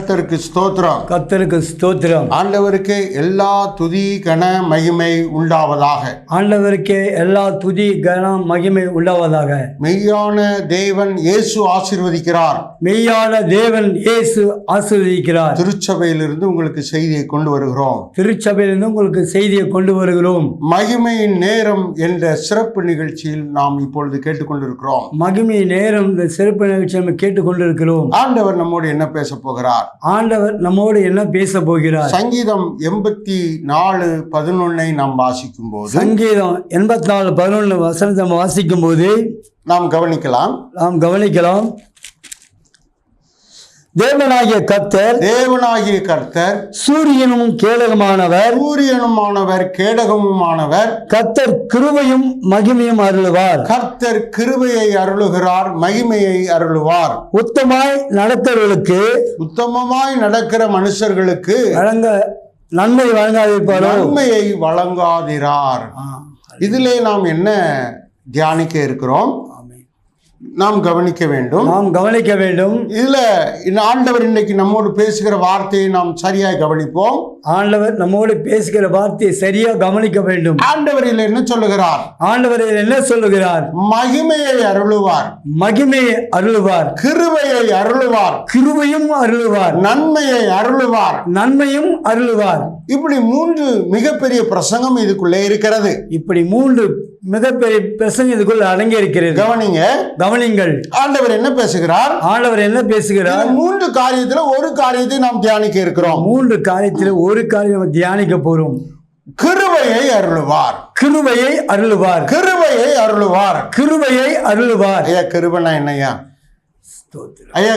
கர்த்தருக்கு ஸ்தோத்திரம். கர்த்தருக்கு ஸ்தோத்திரம். ஆண்டவருக்கு எல்லா துதி கன மகிமை உண்டாவதாக. ஆண்டவருக்கே எல்லா துதி கனம் மகிமை உண்டாவதாக. மெய்யான தேவன் இயேசு ஆசீர்வதிக்கிறார். மெய்யான தேவன் இயேசு ஆசீர்வதிக்கிறார். திருச்சபையிலிருந்து உங்களுக்கு செய்தியை கொண்டு வருகிறோம். திருச்சபையிலிருந்து உங்களுக்கு செய்தியை கொண்டு வருகிறோம். மகிமையின் நேரம் என்ற சிறப்பு நிகழ்ச்சியில் நாம் இப்பொழுது கேட்டுக்கொண்டிருக்கிறோம். மகிமை நேரம் இந்த சிறப்பு நிகழ்ச்சி நம்ம கேட்டுக்கொண்டிருக்கிறோம். ஆண்டவர் நம்மோடு என்ன பேச போகிறார்? ஆண்டவர் நம்மோடு என்ன பேச போகிறார்? சங்கீதம் 84:11 நாம் வாசிக்கும் போது, சங்கீதம் 84:11 வசனத்தை நம்ம வாசிக்கும் போது நாம் கவனிக்கலாம். தேவனாகிய கர்த்தர் சூரியனும் கேடகமுமானவர். கர்த்தர் கிருபையும் மகிமையும் அருளுவார். கர்த்தர் கிருபையை அருளுகிறார், மகிமையை அருளுவார். உத்தமமாய் நடக்கிற மனுஷர்களுக்கு நன்மை வழங்காதிருப்பாரோ? நன்மையை வழங்காதிரார். இதிலே நாம் என்ன தியானிக்க இருக்கிறோம்? நாம் கவனிக்க வேண்டும். இதுல ஆண்டவர் இன்னைக்கு நம்மோடு பேசுகிற வார்த்தையை நாம் சரியாய் கவனிப்போம். ஆண்டவர் நம்மோடு பேசுகிற வார்த்தையை சரியா கவனிக்க வேண்டும். ஆண்டவர் என்ன சொல்லுகிறார்? மகிமையை அருளுவார், கிருபையை அருளுவார், கிருபையும் அருளுவார், நன்மையை அருளுவார், நன்மையும் அருளுவார். இப்படி 3 மிகப்பெரிய பிரசங்கம் இதுக்குள்ளே இருக்கிறது. இப்படி 3 மிகப்பெரிய பிரசங்கம் இதுக்குள்ள அடங்கி இருக்கிறது. கவனிங்கள். ஆண்டவர் என்ன பேசுகிறார்? 3 காரியத்துல ஒரு காரியத்தை நாம் தியானிக்க இருக்கிறோம். 3 காரியத்துல ஒரு காரியம் நம்ம தியானிக்க போறோம். கிருபையை அருளுவார். ஐயா, கிருபைனா என்னையா?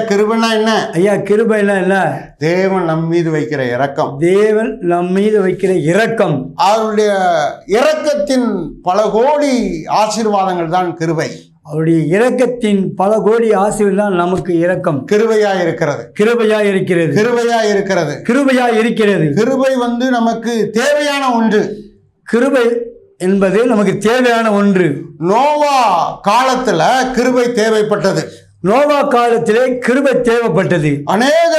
கிருபைனா என்ன? தேவன் நம் மீது வைக்கிற இரக்கம். அவருடைய இரக்கத்தின் பல கோடி ஆசீர்வாதங்கள் தான் கிருபை. அவருடைய இரக்கத்தின் பல கோடி ஆசீர்வாதம் தான் நமக்கு இரக்கம். கிருபையா இருக்கிறது. கிருபை நமக்கு தேவையான ஒன்று. கிருபை என்பது நமக்கு தேவையான ஒன்று. நோவா காலத்துல கிருபை தேவைப்பட்டது. அநேக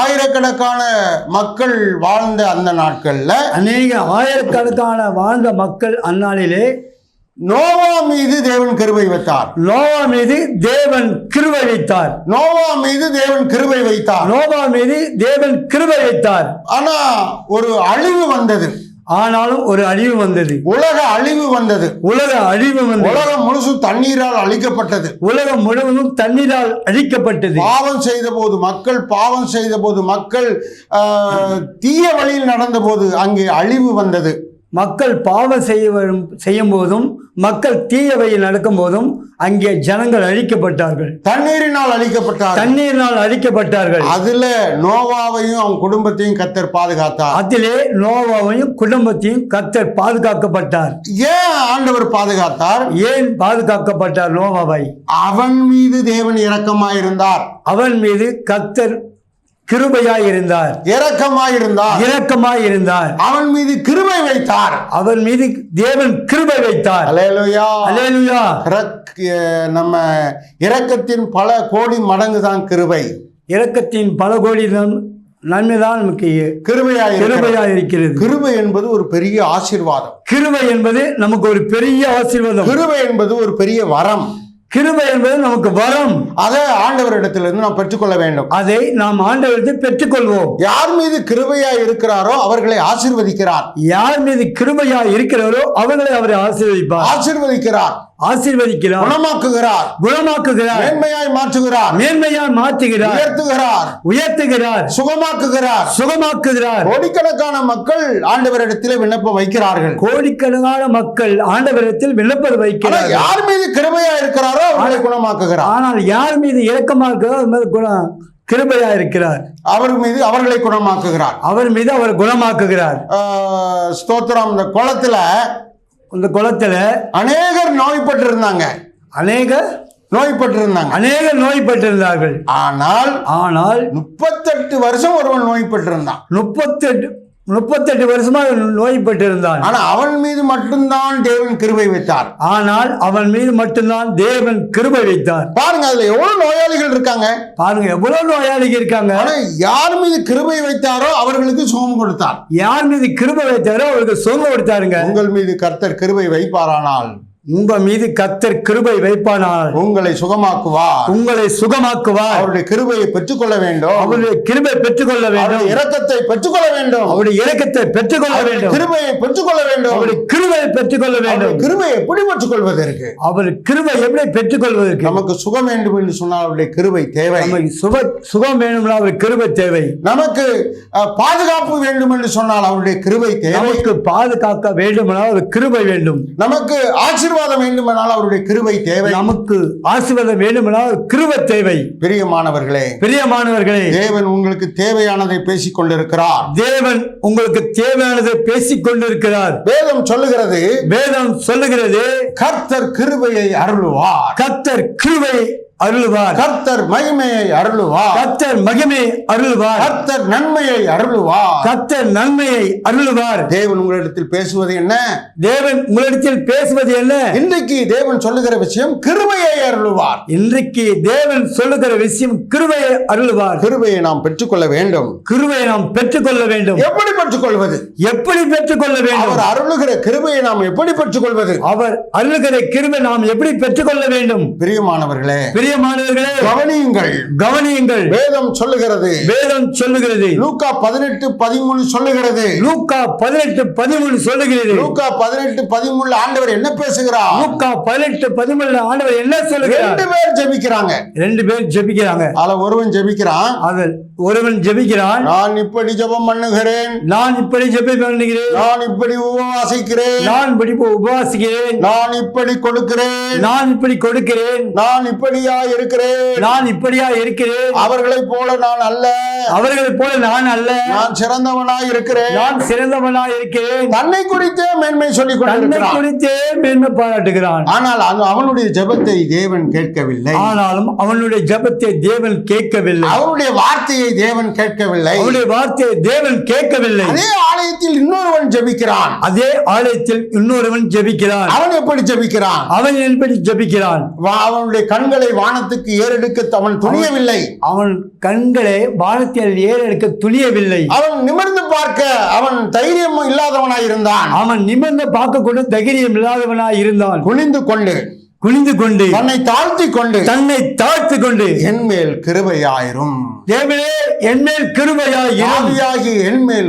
ஆயிரக்கணக்கான மக்கள் வாழ்ந்த அந்த நாட்கள்ல, அந்நாளிலே நோவா மீது தேவன் கிருபை வைத்தார். ஆனா ஒரு அழிவு வந்தது. உலக அழிவு வந்தது. உலகம் முழுசும் தண்ணீரால் அழிக்கப்பட்டது. பாவம் செய்த போது மக்கள் தீய வழியில் நடந்த போது அங்கே அழிவு வந்தது. மக்கள் பாவம் செய்யும் போதும், மக்கள் தீய வழியில் நடக்கும் போதும் அங்கே ஜனங்கள் அழிக்கப்பட்டார்கள். தண்ணீரினால் அழிக்கப்பட்டார்கள். அதுல நோவாவையும் அவன் குடும்பத்தையும் கர்த்தர் பாதுகாக்கப்பட்டார். ஏன் ஆண்டவர் பாதுகாத்தார்? ஏன் பாதுகாக்கப்பட்டார் நோவாவை? அவன் மீது தேவன் இரக்கமாயிருந்தார். அவன் மீது கர்த்தர் கிருபையாயிருந்தார், இரக்கமாயிருந்தார். அவன் மீது கிருபை வைத்தார். அவன் மீது தேவன் கிருபை வைத்தார். அல்லேலூயா, அல்லேலூயா. நம்ம இரக்கத்தின் பல கோடி மடங்கு தான் கிருபை. இரக்கத்தின் பல கோடி நன்மைதான் நமக்கு கிருபையாயிருக்கிறது. கிருபை என்பது ஒரு பெரிய ஆசீர்வாதம். கிருபை என்பது நமக்கு ஒரு பெரிய ஆசீர்வாதம். கிருபை என்பது ஒரு பெரிய வரம். கிருபை என்பது நமக்கு வரம். அதை ஆண்டவரிடத்திலிருந்து நாம் பெற்றுக்கொள்ள வேண்டும். அதை நாம் ஆண்டவரிடத்தில் பெற்றுக்கொள்வோம். யார் மீது கிருபையா இருக்கிறாரோ அவர்களை ஆசீர்வதிக்கிறார். யார் மீது கிருபையா இருக்கிறாரோ அவர்களை அவரை ஆசீர்வதிக்கிறார். குணமாக்குகிறார். மேன்மையாய் மாற்றுகிறார். உயர்த்துகிறார். சுகமாக்குகிறார். கோடிக்கணக்கான மக்கள் ஆண்டவரிடத்தில் விண்ணப்பம் வைக்கிறார்கள். யார் மீது கிருபையா இருக்கிறாரோ அவர்களை குணமாக்குகிறார். ஆனால் யார் மீது இரக்கமா இருக்கிறாரோ கிருபையா இருக்கிறார். அவர்களை குணமாக்குகிறார். அவர் குணமாக்குகிறார். ஸ்தோத்திரம். இந்த குளத்துல அநேகர் நோய்பட்டிருந்தாங்க. அநேகர் நோய்பட்டிருந்தார்கள். ஆனால் 38 வருஷம் ஒருவன் நோய்பட்டிருந்தான். 38 வருஷமா நோய்பட்டிருந்தான். ஆனா அவன் மீது மட்டும்தான் தேவன் கிருபை வைத்தார். ஆனால் அவன் மீது மட்டும்தான் தேவன் கிருபை வைத்தார். பாருங்க, அதுல எவ்வளவு நோயாளிகள் இருக்காங்க பாருங்க, எவ்வளவு நோயாளிகள் இருக்காங்க. ஆனா யார் மீது கிருபை வைத்தாரோ அவர்களுக்கு சுகம் கொடுத்தார். யார் மீது கிருபை வைத்தாரோ அவருக்கு சுகம் கொடுத்தாருங்க. உங்கள் மீது கர்த்தர் கிருபை வைப்பாரானால், உங்க மீது கர்த்தர் கிருபை வைப்பானால் உங்களை சுகமாக்குவார். உங்களை சுகமாக்குவார். அவருடைய கிருபையை பெற்றுக்கொள்ள வேண்டும். அவருடைய கிருபை பெற்றுக்கொள்ள வேண்டும். அவருடைய இரக்கத்தை பெற்றுக்கொள்ள வேண்டும். அவருடைய இரக்கத்தை பெற்றுக்கொள்ள வேண்டும். கிருபையை பெற்றுக்கொள்ள வேண்டும். அவருடைய கிருபையை பெற்றுக்கொள்ள வேண்டும். கிருபையை எப்படி பெற்றுக்கொள்வதற்கு? அவர் கிருபை எப்படி பெற்றுக்கொள்வதற்கு? நமக்கு சுகம் வேண்டும் என்று சொன்னால் அவருடைய கிருபை தேவை. நமக்கு சுகம் வேணும்னா அவர் கிருபை தேவை. நமக்கு பாதுகாப்பு வேண்டும் என்று சொன்னால் அவருடைய கிருபை தேவை. நமக்கு பாதுகாக்க வேண்டுமானால் அவர் கிருபை வேண்டும். நமக்கு ஆசீர்வாதம் வேண்டுமானால் அவருடைய கிருபை தேவை. நமக்கு ஆசீர்வாதம் வேண்டுமானால் கிருபை தேவை. பிரியமானவர்களே, தேவன் உங்களுக்கு தேவையானதை பேசிக் கொண்டிருக்கிறார். தேவன் உங்களுக்கு தேவையானதை பேசிக் கொண்டிருக்கிறார். வேதம் சொல்லுகிறது கர்த்தர் கிருபையை அருளுவார். கர்த்தர் கிருபை அருளுவார். கர்த்தர் மகிமையை அருளுவார். கர்த்தர் மகிமையை அருளுவார். கர்த்தர் நன்மையை அருளுவார். கர்த்தர் நன்மையை அருளுவார். தேவன் உங்களிடத்தில் பேசுவது என்ன? தேவன் உங்களிடத்தில் பேசுவது என்ன? இன்றைக்கு தேவன் சொல்லுகிற விஷயம் கிருபையை அருளுவார். இன்றைக்கு தேவன் சொல்லுகிற விஷயம் கிருபையை அருளுவார். கிருபையை நாம் பெற்றுக்கொள்ள வேண்டும். கிருபையை நாம் பெற்றுக்கொள்ள வேண்டும். எப்படி பெற்றுக்கொள்வது? எப்படி பெற்றுக்கொள்ள வேண்டும்? அவர் அருளுகிற கிருபையை நாம் எப்படி பெற்றுக்கொள்வது? அவர் அருளுகிற கிருபை நாம் எப்படி பெற்றுக்கொள்ள வேண்டும்? பிரியமானவர்களே, கவனியுங்கள். வேதம் சொல்லுகிறது. லூக்கா 18:13 சொல்லுகிறது. லூக்கா 18:13 ஆண்டவர் என்ன பேசுகிறார்? லூக்கா 18:13 ஆண்டவர் என்ன சொல்லுகிறார்? 2 பேர் ஜெபிக்கிறாங்க. 2 பேர் ஜெபிக்கிறாங்க. அதுல ஒருவன் ஜெபிக்கிறான். நான் இப்படி ஜெபம் பண்ணுகிறேன். நான் இப்படி ஜெபம் பண்ணுகிறேன். நான் இப்படி உபவாசிக்கிறேன். நான் இப்படி உபவாசிக்கிறேன். நான் இப்படி கொடுக்கிறேன். நான் இப்படி கொடுக்கிறேன். நான் இப்படியா இருக்கிறேன். அவர்களைப் போல நான் அல்ல. நான் சிறந்தவனாய் இருக்கிறேன். தன்னை குறித்தே மேன்மை சொல்லிக் பாராட்டுகிறான். ஆனால் அவனுடைய ஜெபத்தை தேவன் கேட்கவில்லை. அவருடைய வார்த்தையை தேவன் கேட்கவில்லை. அதே ஆலயத்தில் இன்னொருவன் ஜெபிக்கிறான். அவன் எப்படி ஜெபிக்கிறான்? அவனுடைய கண்களை வானத்துக்கு ஏறெடுக்க அவன் துணியவில்லை. அவன் நிமிர்ந்து பார்க்க அவன் தைரியம் இல்லாதவனாய் இருந்தான். குனிந்து கொண்டு தன்னை தாழ்த்தி கொண்டு என் மேல் கிருபையாயிரும். தேவனே, என் மேல் கிருபையாயிரும். பாவியாக என் மேல்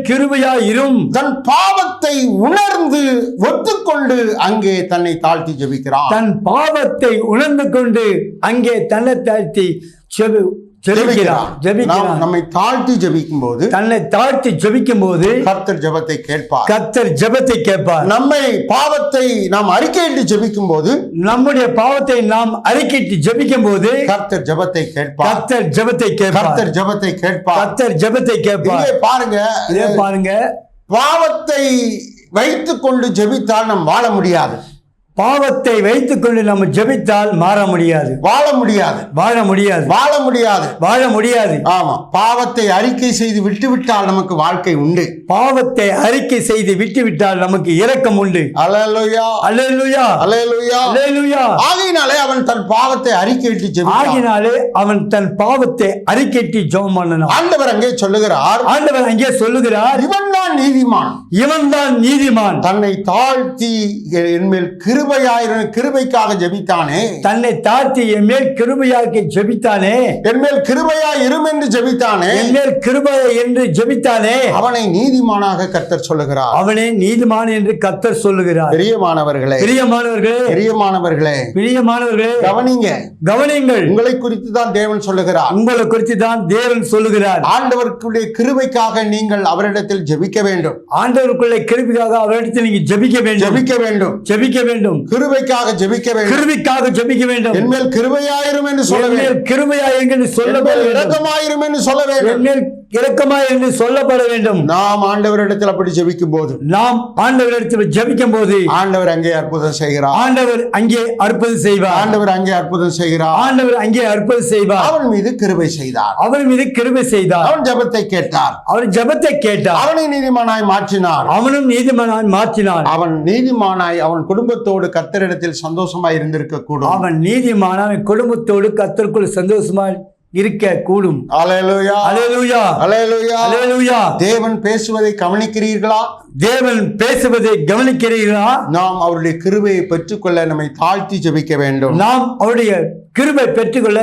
கிருபையாயிரும். தன் பாவத்தை உணர்ந்து ஒத்துக்கொண்டு அங்கே தன்னை தாழ்த்தி ஜெபிக்கிறான். நம்மை தாழ்த்தி ஜெபிக்கும் போது கர்த்தர் ஜெபத்தை கேட்பார். நம்மை பாவத்தை நாம் அறிக்கையிட்டு ஜெபிக்கும் போது, நம்முடைய பாவத்தை நாம் அறிக்கையிட்டு ஜெபிக்கும் போது கர்த்தர் ஜெபத்தை கேட்பார். பாருங்க, பாவத்தை வைத்துக் கொண்டு ஜெபித்தால் நாம் வாழ முடியாது. பாவத்தை வைத்துக்கொண்டு நம்ம ஜெபித்தால் வாழ முடியாது. ஆமா, பாவத்தை அறிக்கை செய்து விட்டுவிட்டால் நமக்கு வாழ்க்கை உண்டு. இரக்கம் உண்டு. அல்லேலூயா. ஆகையினாலே அவன் தன் பாவத்தை அறிக்கையிட்டு ஜெபம் பண்ணான். ஆண்டவர் அங்கே சொல்லுகிறார், இவன் தான் நீதிமான். தன்னை தாழ்த்தி என் மேல் கிருபைக்காக ஜெபித்தானே. என் மேல் கிருபையாய் இரும் என்று ஜெபித்தானே. அவனை நீதிமானாக கர்த்தர் சொல்லுகிறார். பிரியமானவர்களே, கவனியுங்கள். உங்களை குறித்து தான் தேவன் சொல்லுகிறார். ஆண்டவருடைய கிருபைக்காக நீங்கள் அவரிடத்தில் ஜெபிக்க வேண்டும். ஜெபிக்க வேண்டும். கிருபைக்காக ஜெபிக்க வேண்டும். என்மேல் கிருபையாயிரும் என்று சொல்ல வேண்டும். இரக்கமாயிரும் என்று சொல்ல வேண்டும். இரக்கமாய் என்று சொல்லப்பட வேண்டும். நாம் ஆண்டவரிடத்தில் அப்படி ஜெபிக்கும் போது, நாம் ஆண்டவரிடத்தில் ஜெபிக்கும் போது ஆண்டவர் அங்கே அற்புதம் செய்கிறார். ஆண்டவர் அங்கே அற்புதம் செய்வார். ஆண்டவர் அங்கே அற்புதம் செய்கிறார். ஆண்டவர் அங்கே அற்புதம் செய்வார். அவன் மீது கிருபை செய்தார். அவர் மீது கிருபை செய்தார். அவன் ஜெபத்தை கேட்டார். அவர் ஜெபத்தை கேட்டார். அவனை நீதிமானாய் மாற்றினார். அவனும் நீதிமானாய் மாற்றினான். அவன் நீதிமானாய் அவன் குடும்பத்தோடு கர்த்தரிடத்தில் சந்தோஷமாய் இருந்திருக்க கூடும். அவன் நீதிமானாய் குடும்பத்தோடு கர்த்தருக்குள் சந்தோஷமாய் இருக்க கூடும். அல்லேலூயா, அல்லேலூயா, அல்லேலூயா, அல்லேலூயா. தேவன் பேசுவதை கவனிக்கிறீர்களா? தேவன் பேசுவதை கவனிக்கிறீர்களா? நாம் அவருடைய கிருபையை பெற்றுக்கொள்ள நம்மை தாழ்த்தி ஜெபிக்க வேண்டும். நாம் அவருடைய கிருபை பெற்றுக்கொள்ள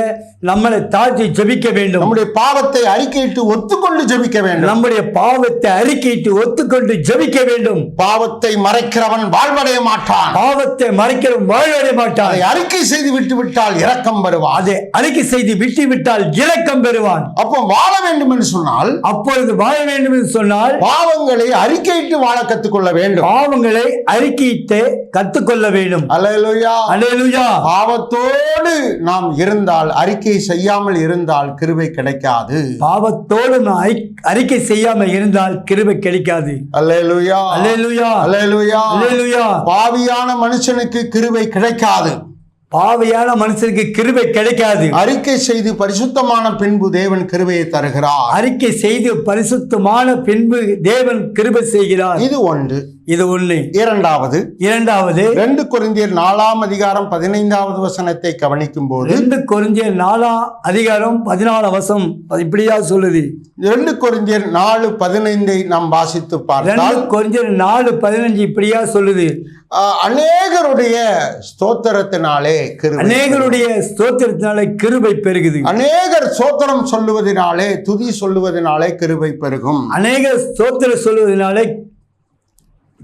நம்மளை தாழ்த்தி ஜெபிக்க வேண்டும். நம்முடைய பாவத்தை அறிக்கையிட்டு ஒத்துக்கொண்டு ஜெபிக்க வேண்டும். நம்முடைய பாவத்தை அறிக்கையிட்டு ஒத்துக்கொண்டு ஜெபிக்க வேண்டும். பாவத்தை மறைக்கிறவன் வாழ்வடைய மாட்டான். பாவத்தை மறைக்கிறவன் வாழ்வடைய மாட்டான். அதை அறிக்கை செய்து விட்டு விட்டால் இரக்கம் வருவான். அதை அறிக்கை செய்து விட்டு விட்டால் இரக்கம் பெறுவான். அப்போ வாழ வேண்டும் என்று சொன்னால், அப்பொழுது வாழ வேண்டும் என்று சொன்னால் பாவங்களை அறிக்கையிட்டு வாழ கற்றுக்கொள்ள வேண்டும். பாவங்களை அறிக்கையிட்டு கற்றுக்கொள்ள வேண்டும். அல்லேலூயா, அல்லேலூயா. பாவத்தோடு நாம் இருந்தால், அறிக்கை செய்யாமல் இருந்தால் கிருபை கிடைக்காது. பாவத்தோடு நாம் அறிக்கை செய்யாமல் இருந்தால் கிருபை கிடைக்காது. அல்லேலூயா, அல்லேலூயா, அல்லேலூயா. அல்லேலூயா. பாவியான மனுஷனுக்கு கிருபை கிடைக்காது. பாவியான மனுஷனுக்கு கிருபை கிடைக்காது. அறிக்கை செய்து பரிசுத்தமான பின்பு தேவன் கிருபையை தருகிறார். அறிக்கை செய்து பரிசுத்தமான பின்பு தேவன் கிருபை செய்கிறார். இது ஒன்று. இது ஒண்ணு. இரண்டாவது 2 கொரிந்தியர் 4:15 வசனத்தை கவனிக்கும் போது, 2 கொரிந்தியர் 4:14 இப்படியா சொல்லுது. 2 கொரிந்தியர் 4:15 நாம் வாசித்து பார்த்தால், 2 கொரிந்தியர் 4:15 இப்படியா சொல்லுது. அநேகருடைய ஸ்தோத்திரத்தினாலே கிருபை, அநேகருடைய ஸ்தோத்திரத்தினாலே கிருபை பெருகுது. அநேகர் ஸ்தோத்திரம் சொல்லுவதனாலே, துதி சொல்லுவதனாலே கிருபை பெருகும். அநேகர் ஸ்தோத்திரம் சொல்லுவதனாலே,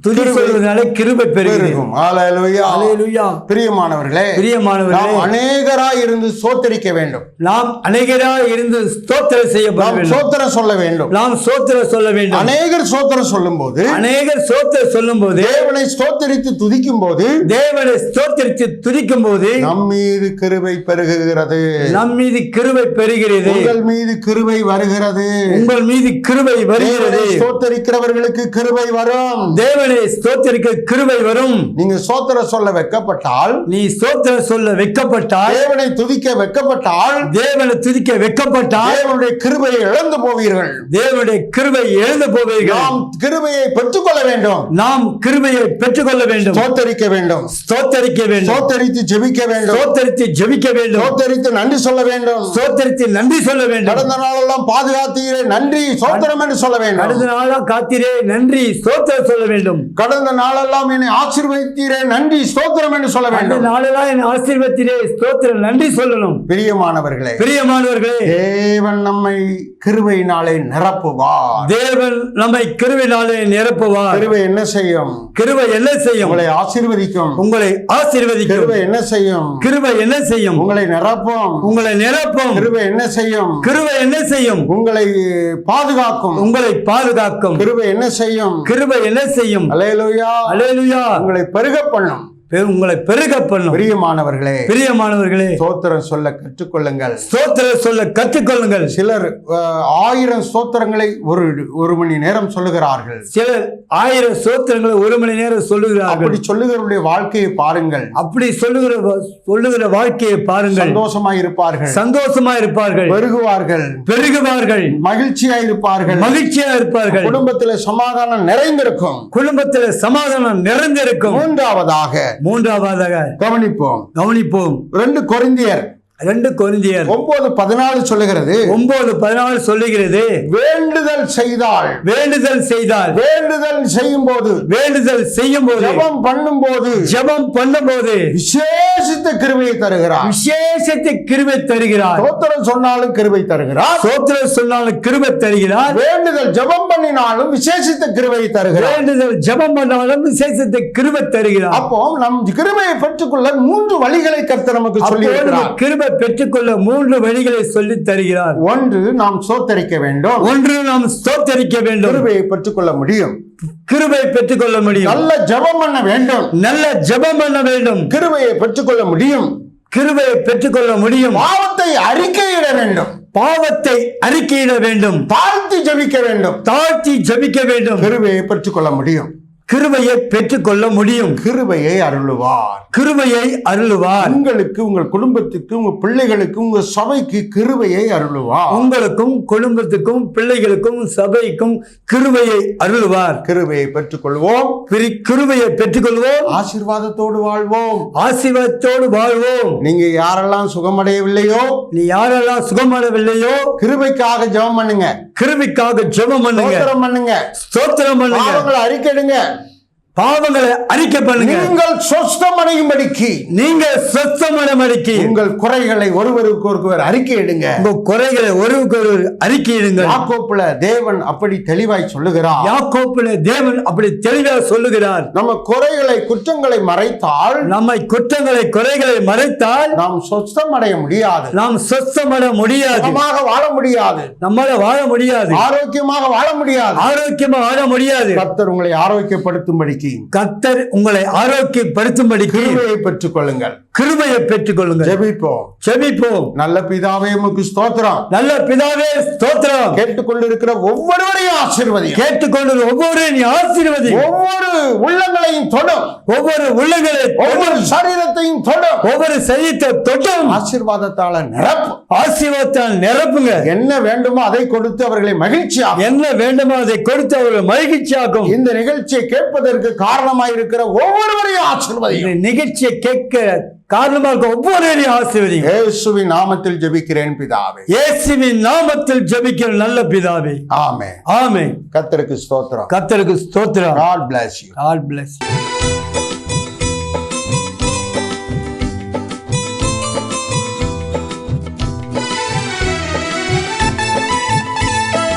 துதி சொல்வதனாலே கிருபை பெருகும். அல்லேலூயா, அல்லேலூயா. பிரியமானவர்களே, பிரியமானவர்களே, நாம் அநேகராய் இருந்து ஸ்தோத்திரிக்க வேண்டும். நாம் அநேகராய் இருந்து ஸ்தோத்திரம் செய்யப்பட வேண்டும். ஸ்தோத்திரம் சொல்ல வேண்டும். நாம் ஸ்தோத்திரம் சொல்ல வேண்டும். அநேகர் ஸ்தோத்திரம் சொல்லும்போது, அநேகர் ஸ்தோத்திரம் சொல்லும்போது, தேவனை ஸ்தோத்திரித்து துதிக்கும் போது, தேவனை ஸ்தோத்திரித்து துதிக்கும் போது நம் மீது கிருபை பெருகுகிறது. நம் மீது கிருபை பெறுகிறது. உங்கள் மீது கிருபை வருகிறது. உங்கள் மீது கிருபை வருகிறது. ஸ்தோத்திரிக்கிறவர்களுக்கு கிருபை வரும். தேவனை ஸ்தோத்திரிக்க கிருபை வரும். நீங்க ஸ்தோத்திரம் சொல்ல வெட்கப்பட்டால், நீ ஸ்தோத்திரம் சொல்ல வெட்கப்பட்டால், தேவனை துதிக்க வெட்கப்பட்டால், தேவனை துதிக்க வெட்கப்பட்டால் தேவனுடைய கிருபையை இழந்து போவீர்கள். தேவனுடைய கிருபை இழந்து போவீர்கள். நாம் கிருபையை பெற்றுக்கொள்ள வேண்டும். நாம் கிருபையை பெற்றுக்கொள்ள வேண்டும். ஸ்தோத்தரிக்க வேண்டும். ஸ்தோத்தரிக்க வேண்டும். ஸ்தோத்தரித்து ஜெபிக்க வேண்டும். ஸ்தோத்தரித்து ஜெபிக்க வேண்டும். ஸ்தோத்தரித்து நன்றி சொல்ல வேண்டும். ஸ்தோத்தரித்து நன்றி சொல்ல வேண்டும். கடந்த நாளெல்லாம் பாதுகாத்தீரே, நன்றி ஸ்தோத்திரம் என்று சொல்ல வேண்டும். கடந்த நாளெல்லாம் காத்தீரே, நன்றி ஸ்தோத்திரம் சொல்ல வேண்டும். கடந்த நாளெல்லாம் என்னை ஆசீர்வதித்தீரே, நன்றி ஸ்தோத்திரம் என்று சொல்ல வேண்டும். கடந்த நாளெல்லாம் என்னை ஆசீர்வதித்தீரே, ஸ்தோத்திரம் நன்றி சொல்லணும். பிரியமானவர்களே, பிரியமானவர்களே, தேவன் நம்மை கிருபையினாலே நிரப்புவார். தேவன் நம்மை கிருபையினாலே நிரப்புவார். கிருபை என்ன செய்யும்? கிருபை என்ன செய்யும்? உங்களை ஆசீர்வதிக்கும். உங்களை ஆசீர்வதிக்கும். கிருபை என்ன செய்யும்? கிருபை என்ன செய்யும்? உங்களை நிரப்பும். உங்களை நிரப்பும். கிருபை என்ன செய்யும்? கிருபை என்ன செய்யும்? உங்களை பாதுகாக்கும். உங்களை பாதுகாக்கும். கிருபை என்ன செய்யும்? கிருபை என்ன செய்யும்? அல்லேலூயா, அல்லேலூயா. உங்களை பெருக பண்ணும். உங்களை பெருக பண்ணும். பிரியமானவர்களே, பிரியமானவர்களே, ஸ்தோத்திரம் சொல்ல கற்றுக்கொள்ளுங்கள். ஸ்தோத்திரம் சொல்ல கற்றுக்கொள்ளுங்கள். சிலர் 1000 ஸ்தோத்திரங்களை ஒரு மணி நேரம் சொல்லுகிறார்கள். சிலர் 1000 ஸ்தோத்திரங்களை 1 மணி நேரம் சொல்லுகிறார்கள். அப்படி சொல்லுகிறவருடைய வாழ்க்கையை பாருங்கள். அப்படி சொல்லுகிற வாழ்க்கையை பாருங்கள். சந்தோஷமாய் இருப்பார்கள். சந்தோஷமா இருப்பார்கள். பெருகுவார்கள். பெருகுவார்கள். மகிழ்ச்சியா இருப்பார்கள். மகிழ்ச்சியா இருப்பார்கள். குடும்பத்தில் சமாதானம் நிறைந்திருக்கும். குடும்பத்தில் சமாதானம் நிறைந்திருக்கும். மூன்றாவதாக கவனிப்போம். 2 கொரிந்தியர் 9:14 சொல்லுகிறது. 9:14 சொல்லுகிறது. வேண்டுதல் செய்தால் வேண்டுதல் செய்யும் போது ஜெபம் பண்ணும்போது விசேஷித்த கிருபையை தருகிறார். ஸ்தோத்திரம் சொன்னாலும் கிருபை தருகிறார். வேண்டுதல் ஜெபம் பண்ணினாலும் விசேஷித்த கிருபையை தருகிறார். அப்போ நம் கிருபையை பெற்றுக்கொள்ள 3 வழிகளை கர்த்தர் நமக்கு சொல்லி இருக்கிறார். கிருபை பெற்றுக்கொள்ள 3 வழிகளை சொல்லி தருகிறார். 1, நாம் ஸ்தோத்தரிக்க வேண்டும். கிருபையை பெற்றுக்கொள்ள முடியும். நல்ல ஜெபம் பண்ண வேண்டும். கிருபையை பெற்றுக்கொள்ள முடியும். பாவத்தை அறிக்கையிட வேண்டும். பாவத்தை அறிக்கையிட வேண்டும், தாழ்த்தி ஜெபிக்க வேண்டும். தாழ்த்தி ஜெபிக்க வேண்டும். கிருபையை பெற்றுக்கொள்ள முடியும். கிருபையை பெற்றுக்கொள்ள முடியும். கிருபையை அருளுவார். கிருபையை அருளுவார். உங்களுக்கு, உங்கள் குடும்பத்துக்கு, உங்க பிள்ளைகளுக்கு, உங்க சபைக்கு கிருபையை அருளுவார். உங்களுக்கும் குடும்பத்துக்கும் பிள்ளைகளுக்கும் சபைக்கும் கிருபையை அருளுவார். கிருபையை பெற்றுக்கொள்வோம். கிருபையை பெற்றுக்கொள்வோம். ஆசீர்வாதத்தோடு வாழ்வோம். ஆசீர்வாதத்தோடு வாழ்வோம். நீங்க யாரெல்லாம் சுகமடையவில்லையோ, நீ யாரெல்லாம் சுகமடையவில்லையோ, கிருபைக்காக ஜெபம் பண்ணுங்க. கிருபைக்காக ஜெபம் பண்ணுங்க. ஸ்தோத்திரம் பண்ணுங்க. ஸ்தோத்திரம் பண்ணுங்க. பாவங்களை அறிக்கையிடுங்க. பாவங்களை அறிக்கை பண்ணுங்க. நீங்கள் சொஸ்தமடையும்படிக்கு, நீங்க சொஸ்தமடையும்படிக்கு உங்கள் குறைகளை ஒருவருக்கு ஒருவர் அறிக்கையிடுங்க. உங்க குறைகளை ஒருவருக்கு ஒருவர் அறிக்கையிடுங்க. யாக்கோப்புல தேவன் அப்படி தெளிவாய் சொல்லுகிறார். யாக்கோப்புல தேவன் அப்படி தெளிவாக சொல்லுகிறார். நம்ம குறைகளை, குற்றங்களை மறைத்தால், நம்மை குற்றங்களை, குறைகளை மறைத்தால் நாம் சொஸ்தமடைய முடியாது. நாம் சொஸ்தமடைய முடியாது. சுகமாக வாழ முடியாது. நம்மால வாழ முடியாது. ஆரோக்கியமாக வாழ முடியாது. ஆரோக்கியமா வாழ முடியாது. கர்த்தர் உங்களை ஆரோக்கியப்படுத்தும்படிக்கு, கர்த்தர் உங்களை ஆரோக்கியப்படுத்தும்படிக்கு கிருபையை பெற்றுக் கொள்ளுங்கள். கிருபையை பெற்றுக் கொள்ளுங்கள். ஜெபிப்போம். ஜெபிப்போம். நல்ல பிதாவே, உமக்கு ஸ்தோத்திரம். நல்ல பிதாவே ஸ்தோத்திரம். கேட்டுக்கொண்டிருக்கிற ஒவ்வொருவரையும் ஆசீர்வதியும். கேட்டுக்கொண்டு ஒவ்வொரு ஆசீர்வதி. ஒவ்வொரு உள்ளங்களையும் தொடும். ஒவ்வொரு உள்ளங்களை, ஒவ்வொரு சரீரத்தையும் தொடும். ஒவ்வொரு சரீரத்தை தொட்டும். ஆசீர்வாதத்தால நிரப்பும். ஆசீர்வாதத்தால் நிரப்புங்க. என்ன வேண்டுமோ அதை கொடுத்து அவர்களை மகிழ்ச்சியாகும். என்ன வேண்டுமோ அதை கொடுத்து அவர்களை மகிழ்ச்சியாகும். இந்த நிகழ்ச்சியை கேட்பதற்கு காரணமாயிருக்கிற ஒவ்வொருவரையும் ஆசீர்வதியும். இந்த நிகழ்ச்சியை கேட்க காரணமாக ஒவ்வொருவரையும் ஆசீர்வதியும். இயேசுவின் நாமத்தில் ஜெபிக்கிறேன் பிதாவே. இயேசுவின் நாமத்தில் ஜெபிக்கிற நல்ல பிதாவே. ஆமென். ஆமென். கர்த்தருக்கு ஸ்தோத்திரம். கர்த்தருக்கு ஸ்தோத்திரம். God bless you. God bless you.